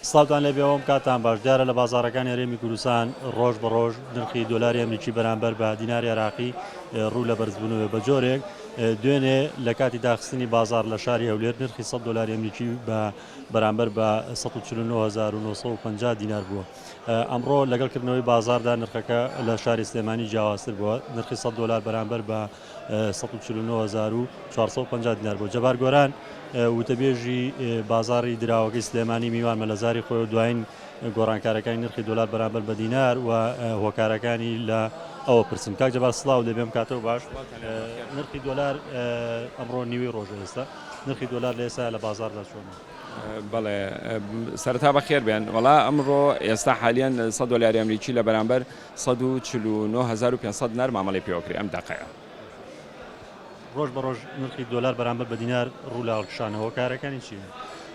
سڵاوتان لێبێەوەم کاتان باش دیارە لە بازارەکانی هەرێمی کوردستان ڕۆژ بە ڕۆژ نرخی دۆلاری ئەمریکی بەرامبەر بە دیناری عێراقی ڕوو لە بەرزبوونەوە بە جۆرێک دوێنێ لە کاتی داخستنی بازار لە شاری هەولێر نرخی 100 دلاری ئەمریکی بە بەرامبەر بە 149950 دینار بووە. ئەمڕۆ لەگەڵکردنەوەی بازاردا نرخەکە لە شاری سلێمانی جیاوازتر بووە، نرخی 100 دلار بەرامبەر بە 149450 دینار بوو. جەبار گۆران وتەبێژی بازاری دراوەکەی سلێمانی میوان مەلەزاری خۆی دوایین گۆڕانکارەکانی نرخی دلار بەرامبەر بە دینار و هۆکارەکانی لە ئەوە پرسم. کاک جەبار سڵاو لێبێم کاتەوە باش. نرخی دلار ئەمڕۆ نیوەی ڕۆژە ئێستا نرخی دلار لە ئێستا لە بازاردا چۆنە؟ بەڵێ سەرەتا بەخێر بێن. وەڵا ئەمڕۆ ئێستا حالیان 100 دلاری ئەمریکی لە بەرامبەر 149500 دینار مامەڵی پێوەکری ئەم دەقەیە. ڕۆژ بە ڕۆژ نرخی دلار بەرامبەر بە دینار ڕوو لە هەڵکشانەوە کارەکانی چیە؟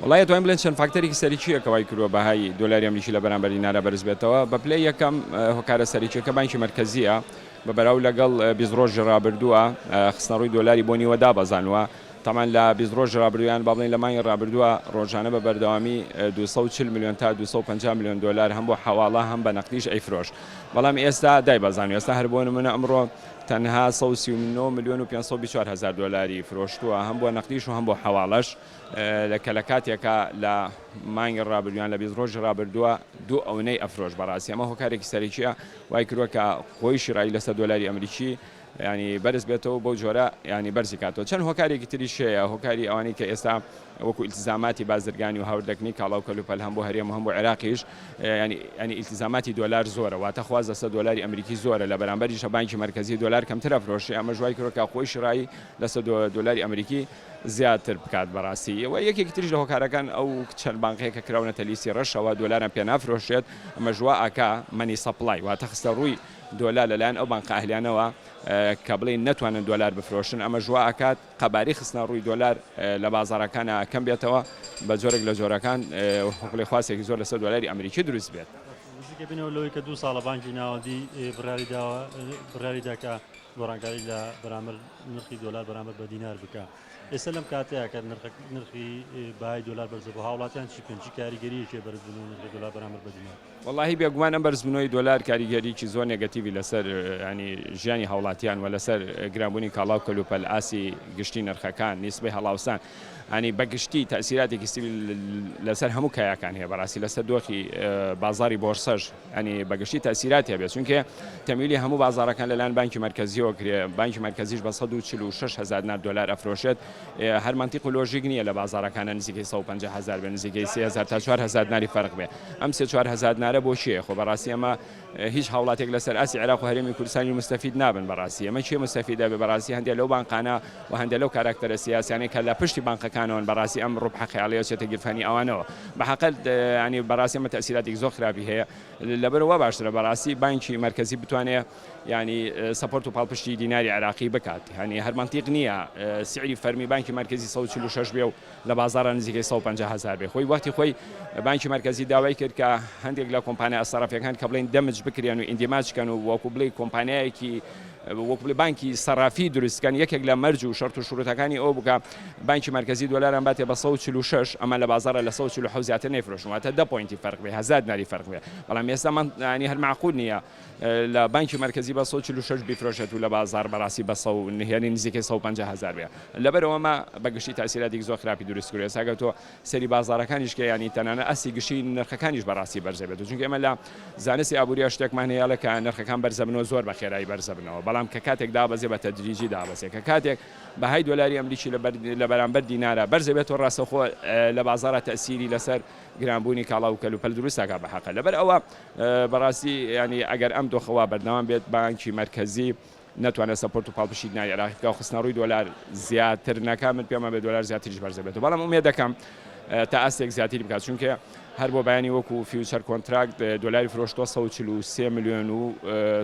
وڵای توانین بڵێن چەند فاکتەرێکی سەرچیە کەوای کردووە بەهای دلاری ئەمریکی لە بەرامبەر دینارە بەرز بێتەوە. بە پلەی یەکەم هۆکارە سەرچیەکە بانکی مرکزیە بە بەراو لەگەڵ 20 ڕۆژی ڕابردووە خستنەڕووی دلاری بۆ نیوە دابەزانوە. تامان لە 20 ڕۆژ ڕابردویان با بڵین لە مانگی ڕابردووە ڕۆژانە بە بەردەوامی 240 میلیۆن تا 250 میلیۆن دلار هەم بۆ حواڵە هەم بە نەقدیش ئەیفرۆش. بەڵام ئێستا دایبەزانوی ئێستا هەر بۆ نمونە ئەمڕۆ تەنها 139 میلیۆن و 524 هزار دلاری فرۆشتووە هەم بۆ نەقدیش و هەم بۆ حواڵەش لە کاتێکە لە مانگی ڕابردویان لە 20 ڕۆژ ڕابردووە دوو ئەوەی ئەفرۆش بەڕاستی ئەمە هۆکارێکی سەرچیە وای کردووە کە خۆی شیڕایی لەسەر دلاری ئەمریکی ینی بەرز بێتەوە بۆ جۆرە ینی بەرزی کاتەوە. چەند هۆکارێکی تریشەیە هۆکاری ئەوانەی کە ئێستا وەکو ئیلتیزاماتی بازرگانی و هاوردەکنی کاڵاو کەلوپەل هەم بۆ هەرێم هەم بۆ عێراقیش ینی ئیلتیزاماتی دلار زۆرە واتە خوازە 100 دلاری ئەمریکی زۆرە لە بەرامبەریشە بانکی مرکزی دلار کەمترە فرۆشی ئەمە ژوای کردووە خۆی شیڕایی لەسەر دلاری ئەمریکی زیاتر بکات بەڕاستی. و یەکێکی تریش لە هۆکارەکان ئەو چەند بانقەیە کە کراونەتە لیستی ڕەشەوە دلاران پێ نافرۆشێت ئەمە ژوا ئاکا مەنی سەپڵای واتە خستە ڕووی دلار لەلایەن ئەو بانقە ئەهلیانەوە کە بڵێن نەتوانن دلار بفرۆشن ئەمە ژوا ئاکات قەباری خستنە ڕووی دلار لە بازارەکانە کەم بێتەوە بە جۆرێک لە جۆرەکان حقوقی خواسێکی زۆر لەسەر دلاری ئەمریکی دروست بێت. بینەوە لەوەی کە 2 ساڵە بانکی ناوەندی بڕاری داکە گۆڕانکاری لە بەرامبەر نرخی دلار بەرامبەر بە دینار بکە. ئێستا لەم کاتەیە کە نرخی باهای دلار بەرزە بۆ هاوڵاتیان چی پێنجی کاریگەریەکێ بەرزبوون نرخی دلار بەرامبەر بە دینار؟ واللهی بێگومان ئەم بەرزبوونەوەی دلار کاریگەریی زۆر نێگەتیڤی لەسەر ینی ژیانی هاوڵاتیان و لەسەر گرانبوونی کاڵاو کەلوپەل ئاسی گشتی نرخەکان نیسبەی هەڵاوسان ینی بەگشتی تەسیراتێکی سیویل لەسەر هەموو کایەکان هەیە بەڕاستی لەسەر دۆخی بازاری بۆرسەش ینی بەگشتی تەسیراتی هەبێت چونکە تەمویلی هەموو بازارەکان لەلایەن بانکی مرکزیەوە کرێ بانکی مرکزیش بە 146 هزار دلار ئەفرۆشێت هەر مەنتیق و لۆژیک نییە لە بازارەکانە نزیکەی 150 هزار بێ نزیکەی 3000 تا 4000 دیناری فەرق بێ. ئەم 4000 دینارە بۆ چیە؟ خۆ بەڕاستی ئەمە هیچ هاوڵاتێک لەسەر ئاسی عێراق و هەرێمی کوردستانی مستەفید نابن بەڕاستی ئەمە چی مستەفیدە بێ بەڕاستی هەندێک لەو بانقانە و هەندێک لەو کاراکتەرە سیاسیانەی کە لە پشتی بانقەکانەوەن بەڕاستی ئەم ڕوبح خەیاڵیە چێتە گیرفانی ئەوانەوە بەحەقەت ینی بەڕاستی ئەمە تەسیراتی زۆر خراپی هەیە لەبەرەوە باشترە بەڕاستی بانکی مرکزی بتوانێت ینی سەپۆرت و پاڵپشتی دیناری عێراقی بکات. هەنی هەر مەنتیق نییە سعری فەرمی بانکی مرکزی 146 بێ و لە بازارە نزیکەی 150 هزار بێ. خۆی وەختی خۆی بانکی مرکزی داوای کرد کە هەندێک لە کۆمپانیا ئەسەرافیەکان کە بڵێن دەمج بکرێن و ئیندیماجکەن و وەکو بڵێ کۆمپانیایەکی وەکو بانکی سەرافی دروستکەن یەکێک لە مەرج و شەرت و شروطەکانی ئەو بکە بانکی مرکزی دلاران باتێ بە 146 ئەمە لە بازارە لە 147 زیاتر نەیفرۆشنەوەتە 10 پوینتی فەرق بێ 1000 دیناری فەرق بێ. بەڵام ئێستا من ینی هەر معقول نییە لە بانکی مرکزی بە 146 بیفرۆشێت و لە بازار بەڕاستی بە 100 نهێنی نزیکەی 150 هزار بێ. لەبەرەوەمە بەگشتی تاثیراتی زۆر خراپی دروست کردووە. ئێستا تۆ سەری بازارەکانیش کە ینی تەنانە ئەسی گشتی نرخەکانیش بەڕاستی بەرزە بێت چونکە ئێمە لە زانستی ئابووری شتێکمان هەیە کە نرخەکان بەرزەبنەوە زۆر بە خێرایی بەرزەبنەوە بەڵام کە کاتێک دابەزێ بە تەدریجی دابەزێ کە کاتێک بەهای دلاری ئەمریکی لە بەرامبەر دینارە بەرزە بێتەوە ڕاستەوخۆ لە بازارە تەسیری لەسەر گرانبوونی کاڵاو و کەلوپەل دروستەکە بەحەقە. لەبەر ئەوە بەڕاستی ینی ئەگەر ئەم دۆخەوە بەردەوام بێت بانکی مرکزی نتوانێت سەپۆرت و پاڵپشتی دیناری عێراقی بکات و خستنە ڕووی دلار زیاتر نەکات من پێمە بێ دلار زیاتریش بەرزە بێتەوە. بەڵام ئومێد دەکەم تا ئەستێک زیاتری بکات چونکە هەر بۆ بەیانی وەکو فیوچەر کۆنتراکت دلاری فرۆشتووە 143 میلیۆن و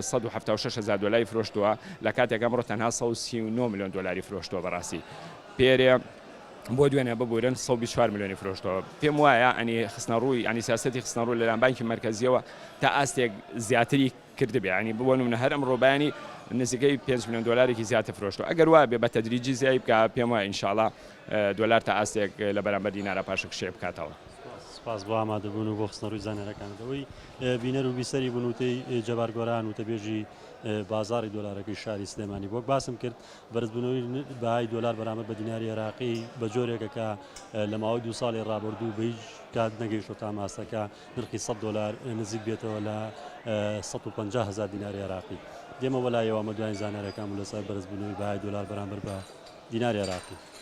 176 هزار دلاری فرۆشتووە لە کاتێک ئەمڕۆ تەنها 139 میلیۆن دلاری فرۆشتووە بەڕاستی پێرێ بۆ دوێنێ ببورن 124 میلیۆنی فرۆشتەوە. پێم وایە ئەنی خستنە ڕووی ینی سیاسەتی خستنە ڕووی لەلایەن بانکی مرکزیەوە تا ئاستێک زیاتری کردبێ ینی بۆ نمونە هەر ئەمڕۆ بەیانی نزیکەی 5 میلیۆن دلارێکی زیاتر فرۆشتووە. ئەگەر وایە بێ بە تەدریجی زیای بکە پێم وایە ئینشاڵڵا دلار تا ئاستێک لە بەرامبەر دینارە پاشە کشێ بکاتەوە. سپاس بۆ ئامادەبوون و بۆ خستنە ڕووی زانێرەکانەوەی بینەر و بیسەری بنووتەی جەبار گۆران وتەبێژی بازاری دۆلارەکەی شاری سلێمانی بۆک باسم کرد بەرزبوونەوەی بەهای دۆلار بەرامبەر بە دیناری عێراقی بە جۆرێکە کە لە ماوەی 2 ساڵی ڕابردوو بە هیچ کات نەگەیشتە تا ماسەکە نرخی 100 دلار نزیک بێتەوە لە 150,000 دیناری عێراقی دێمە وەلایەوە ئەمە دوای زانارەکان و لەسەر بەرزبوونەوەی بەهای دۆلار بەرامبەر بە دیناری عێراقی